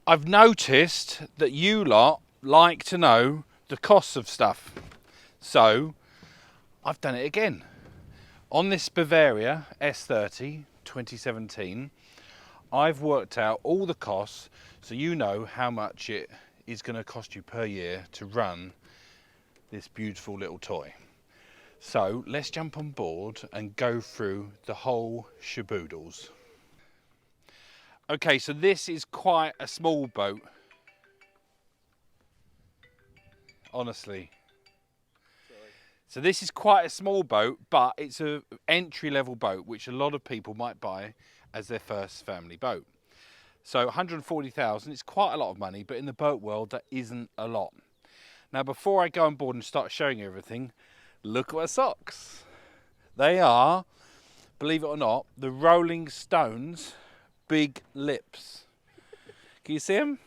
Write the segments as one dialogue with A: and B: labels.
A: I've noticed that you lot like to know the costs of stuff. So I've done it again. On this Bavaria S30 2017, I've worked out all the costs so you know how much it is going to cost you per year to run this beautiful little toy. So let's jump on board and go through the whole shaboodles. Okay, so this is quite a small boat. Honestly. So this is quite a small boat, but it's an entry-level boat, which a lot of people might buy as their first family boat. So 140,000 is quite a lot of money, but in the boat world, that isn't a lot. Now, before I go on board and start showing you everything, look at my socks. They are, believe it or not, the Rolling Stones Big Lips. Can you see them?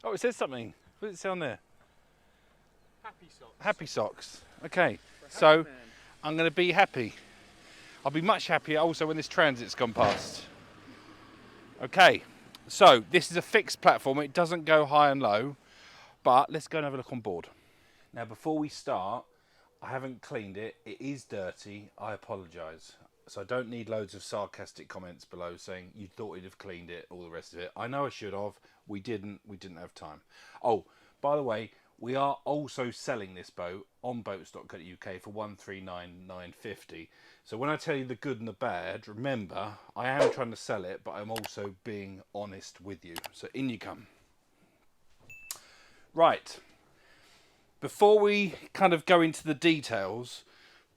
A: Oh, it says something. What does it say on there?
B: Happy socks.
A: Happy socks. Okay, so I'm going to be happy. I'll be much happier also when this transit's gone past. Okay, so this is a fixed platform. It doesn't go high and low, but let's go and have a look on board. Now, before we start, I haven't cleaned it. It is dirty. I apologise. So I don't need loads of sarcastic comments below saying you thought you'd have cleaned it, all the rest of it. I know I should have. We didn't. We didn't have time. Oh, by the way, we are also selling this boat on boats.co.uk for 139,950. So when I tell you the good and the bad, remember, I am trying to sell it, but I'm also being honest with you. So in you come. Right. Before we kind of go into the details,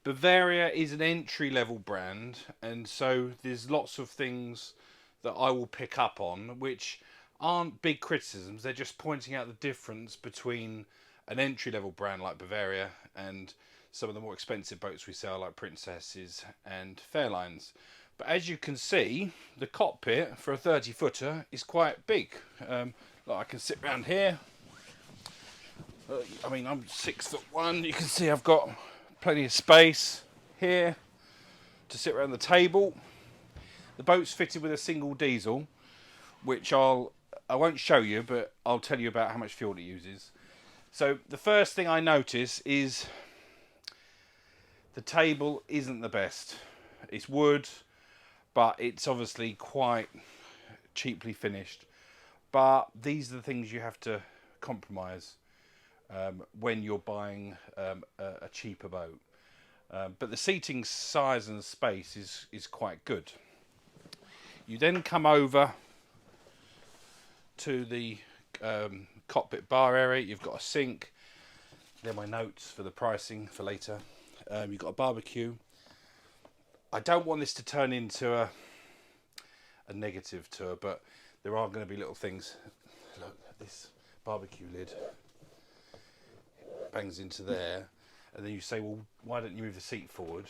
A: Bavaria is an entry-level brand, and so there's lots of things that I will pick up on, which aren't big criticisms. They're just pointing out the difference between an entry-level brand like Bavaria and some of the more expensive boats we sell like Princesses and Fairlines. But as you can see, the cockpit for a 30-footer is quite big. Like I can sit around here. I mean, I'm 6'1". You can see I've got plenty of space here to sit around the table. The boat's fitted with a single diesel, which I won't show you, but I'll tell you about how much fuel it uses. So the first thing I notice is the table isn't the best. It's wood, but it's obviously quite cheaply finished. But these are the things you have to compromise when you're buying a cheaper boat. But the seating size and space is quite good. You then come over to the cockpit bar area. You've got a sink. They're my notes for the pricing for later. You've got a barbecue. I don't want this to turn into a negative tour, but there are going to be little things. Look, this barbecue lid bangs into there, and then you say, well, why don't you move the seat forward?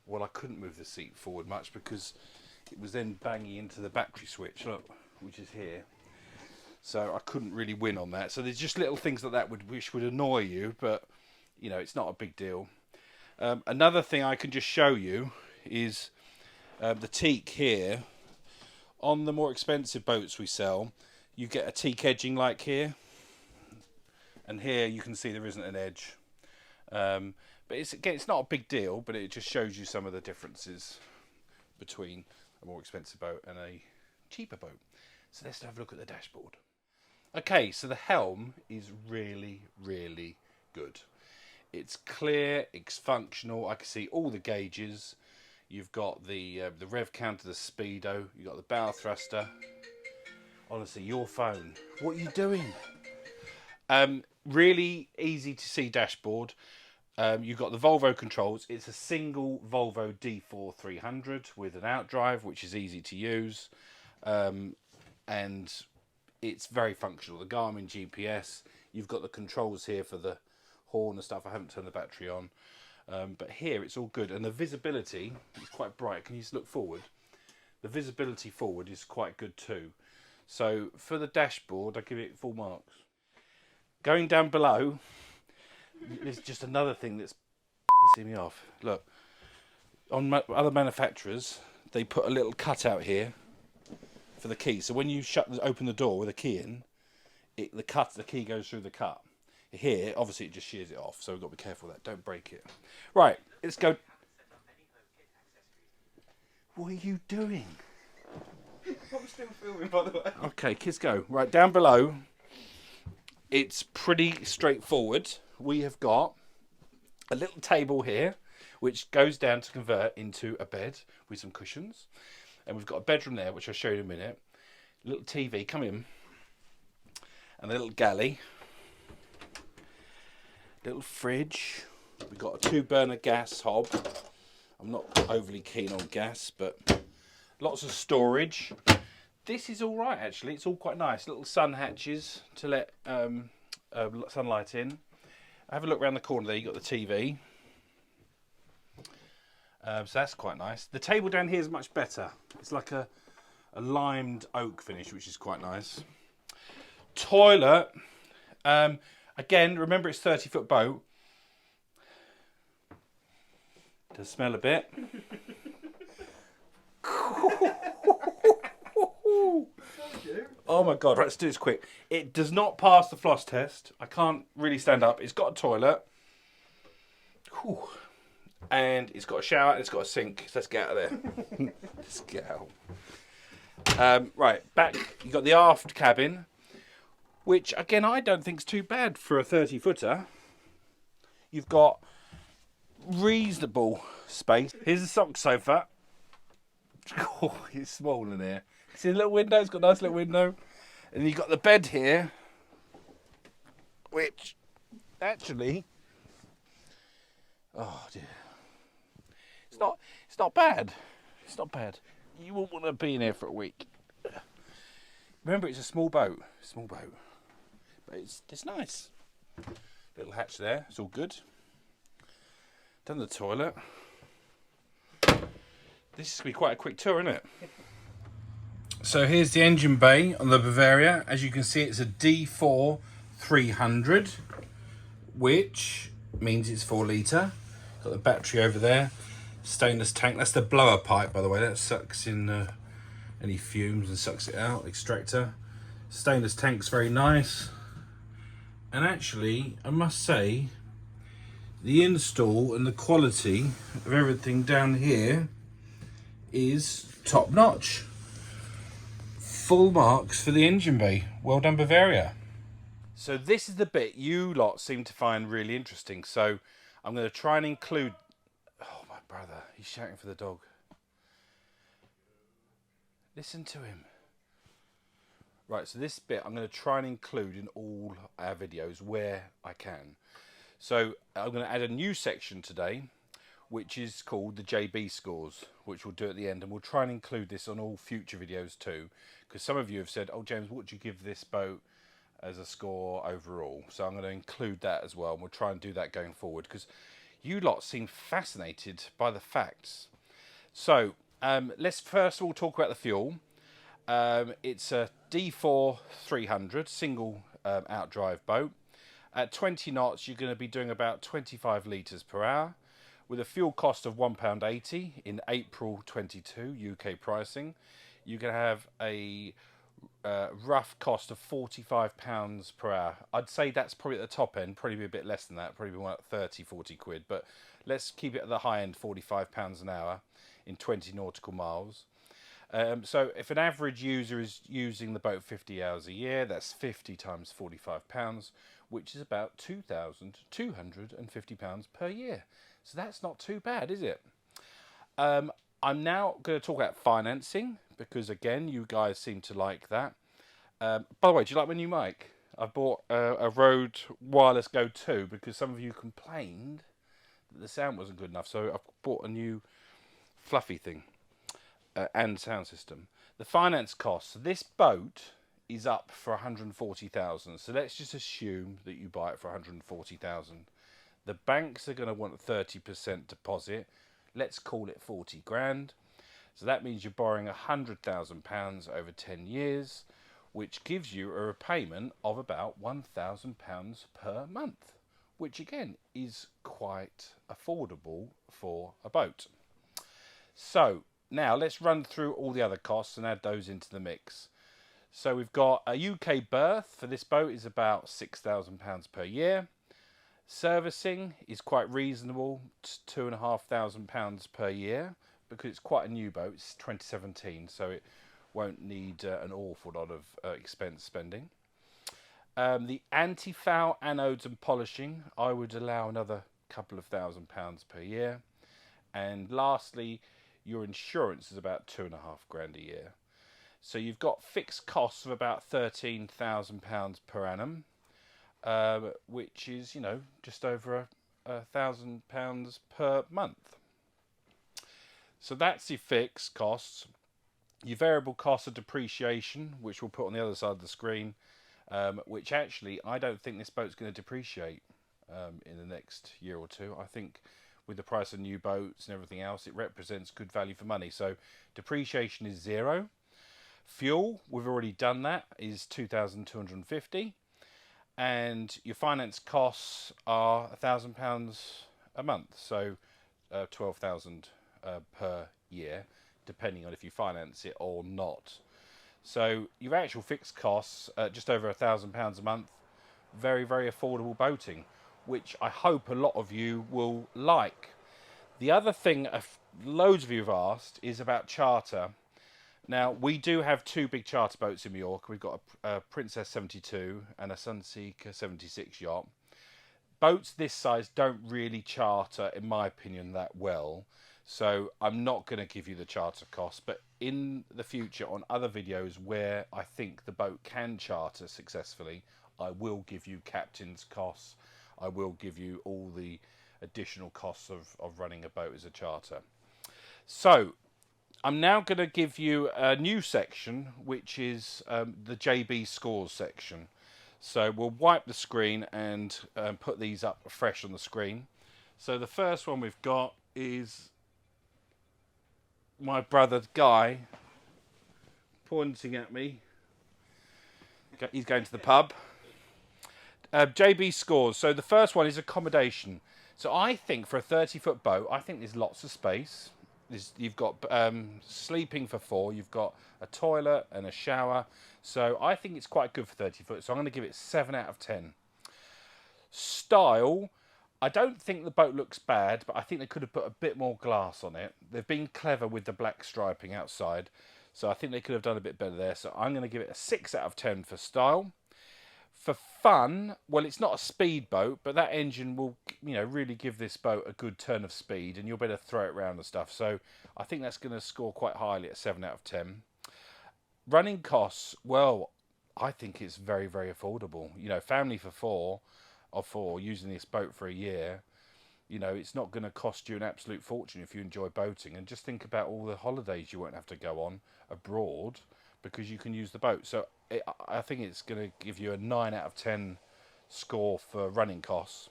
A: Well, I couldn't move the seat forward much because it was then banging into the battery switch, look, which is here. So I couldn't really win on that. So there's just little things like that which would annoy you, but you know, it's not a big deal. Another thing I can just show you is the teak here. On the more expensive boats we sell, you get a teak edging like here, and here you can see there isn't an edge. But it's not a big deal, but it just shows you some of the differences between a more expensive boat and a cheaper boat. So let's have a look at the dashboard. Okay, so the helm is really, really good. It's clear, it's functional. I can see all the gauges. You've got the rev counter, the speedo. You've got the bow thruster. Honestly, your phone. What are you doing? Really easy to see dashboard. You've got the Volvo controls. It's a single Volvo D4 300 with an outdrive, which is easy to use. And it's very functional. The Garmin GPS. You've got the controls here for the horn and stuff. I haven't turned the battery on. But here it's all good. And the visibility is quite bright. Can you just look forward? The visibility forward is quite good too. So for the dashboard, I give it full marks. Going down below, there's just another thing that's pissing me off. Look, on other manufacturers, they put a little cutout here for the key. So when you open the door with a key in, the key goes through the cut. Here, obviously, it just shears it off, so we've got to be careful with that. Don't break it. Right, let's go. What are you doing?
B: I'm still filming, by the way.
A: Okay, kids go. Right, down below, it's pretty straightforward. We have got a little table here, which goes down to convert into a bed with some cushions. And we've got a bedroom there, which I'll show you in a minute. Little TV, come in. And a little galley. Little fridge. We've got a 2-burner gas hob. I'm not overly keen on gas, but lots of storage. This is all right, actually. It's all quite nice. Little sun hatches to let sunlight in. Have a look around the corner there. You've got the TV. So that's quite nice. The table down here is much better. It's like a limed oak finish, which is quite nice. Toilet. Again, remember it's 30-foot boat. Does smell a bit. Oh my god, right, let's do this quick. It does not pass the floss test. I can't really stand up. It's got a toilet. Whew. And it's got a shower and it's got a sink. So let's get out of there. Let's get out. Right, back. You've got the aft cabin, which again I don't think is too bad for a 30-footer. You've got reasonable space. Here's a sock sofa. Oh, it's small in here. See the little window? It's got a nice little window. And you've got the bed here, which actually, oh dear, it's not bad. It's not bad. You won't want to be in here for a week. Remember, it's a small boat, but it's nice. Little hatch there. It's all good. Done the toilet. This is going to be quite a quick tour, isn't it? So here's the engine bay on the Bavaria. As you can see, it's a D4 300, which means it's 4 litre. Got the battery over there. Stainless tank. That's the blower pipe, by the way. That sucks in any fumes and sucks it out. Extractor. Stainless tank's very nice. And actually, I must say, the install and the quality of everything down here is top notch. Full marks for the engine bay. Well done, Bavaria. So this is the bit you lot seem to find really interesting. So I'm going to try and include... Oh, my brother. He's shouting for the dog. Listen to him. Right, so this bit I'm going to try and include in all our videos where I can. So I'm going to add a new section today, which is called the JB scores, which we'll do at the end. And we'll try and include this on all future videos too. Because some of you have said, oh, James, what do you give this boat as a score overall? So I'm going to include that as well. And we'll try and do that going forward. Because you lot seem fascinated by the facts. So let's first of all talk about the fuel. It's a D4 300 single outdrive boat. At 20 knots, you're going to be doing about 25 litres per hour. With a fuel cost of £1.80 in April 22 UK pricing, you can have a rough cost of £45 per hour. I'd say that's probably at the top end, probably be a bit less than that, probably more like 30, 40 quid, but let's keep it at the high end, £45 an hour in 20 nautical miles. So if an average user is using the boat 50 hours a year, that's 50 times £45, which is about £2,250 per year. So that's not too bad, is it? I'm now going to talk about financing, because again, you guys seem to like that. By the way, do you like my new mic? I bought a Rode Wireless Go 2 because some of you complained that the sound wasn't good enough. So I've bought a new fluffy thing and sound system. The finance costs. So this boat is up for 140,000. So let's just assume that you buy it for 140,000. The banks are going to want 30% deposit. Let's call it 40 grand. So that means you're borrowing £100,000 over 10 years, which gives you a repayment of about £1,000 per month, which again is quite affordable for a boat. So Now let's run through all the other costs and add those into the mix. So we've got a UK berth for this boat is about £6,000 per year. Servicing is quite reasonable, £2,500 per year, because it's quite a new boat. It's 2017, so it won't need an awful lot of expense spending. The anti-foul anodes and polishing, I would allow another couple of £1,000 per year. And lastly, your insurance is about £2,500 a year. So you've got fixed costs of about £13,000 per annum, which is, you know, just over £1,000 per month. So that's your fixed costs. Your variable costs of depreciation, which we'll put on the other side of the screen, which actually I don't think this boat's going to depreciate in the next year or two. I think with the price of new boats and everything else, it represents good value for money. So depreciation is 0. Fuel, we've already done that, is £2,250, and your finance costs are £1,000 a month, so 12,000 per year, depending on if you finance it or not. So your actual fixed costs, just over £1,000 a month, very, very affordable boating, which I hope a lot of you will like. The other thing loads of you have asked is about charter. Now, we do have 2 big charter boats in Mallorca. We've got a Princess 72 and a Sunseeker 76 yacht. Boats this size don't really charter, in my opinion, that well. So I'm not going to give you the charter cost. But in the future, on other videos where I think the boat can charter successfully, I will give you captain's costs. I will give you all the additional costs of running a boat as a charter. So I'm now going to give you a new section, which is the JB scores section. So we'll wipe the screen and put these up fresh on the screen. So the first one we've got is my brother Guy pointing at me. He's going to the pub. JB scores. So the first one is accommodation. So I think for a 30-foot boat, I think there's lots of space. You've got sleeping for 4, you've got a toilet and a shower. So I think it's quite good for 30 foot. So I'm going to give it 7 out of 10. Style, I don't think the boat looks bad, but I think they could have put a bit more glass on it. They've been clever with the black striping outside. So I think they could have done a bit better there. So I'm going to give it a 6 out of 10 for style. For fun, well, it's not a speed boat, but that engine will, you know, really give this boat a good turn of speed, and you'll be able to throw it around and stuff. So I think that's going to score quite highly at 7 out of 10. Running costs, well, I think it's very, very affordable. You know, family for 4 using this boat for a year, you know, it's not going to cost you an absolute fortune if you enjoy boating. And just think about all the holidays you won't have to go on abroad because you can use the boat. So I think it's going to give you a 9 out of 10 score for running costs.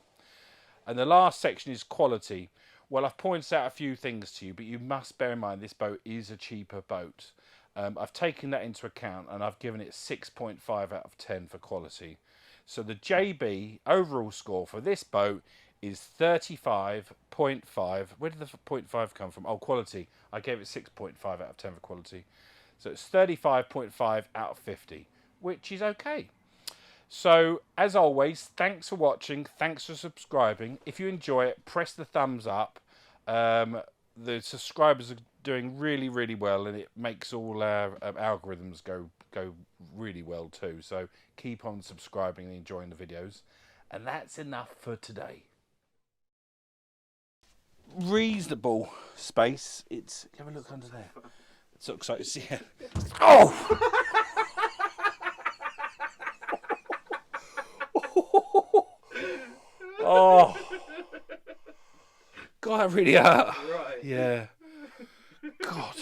A: And the last section is quality. Well, I've pointed out a few things to you, but you must bear in mind this boat is a cheaper boat. I've taken that into account and I've given it 6.5 out of 10 for quality. So the JB overall score for this boat is 35.5. Where did the 0.5 come from? Oh, quality. I gave it 6.5 out of 10 for quality. So it's 35.5 out of 50, which is okay. So, as always, thanks for watching. Thanks for subscribing. If you enjoy it, press the thumbs up. The subscribers are doing really, really well, and it makes all our algorithms go really well too. So, keep on subscribing and enjoying the videos. And that's enough for today. Reasonable space. Have a look under there. So excited to see it. Oh! Oh! God, that really hurt.
B: Right.
A: Yeah. God.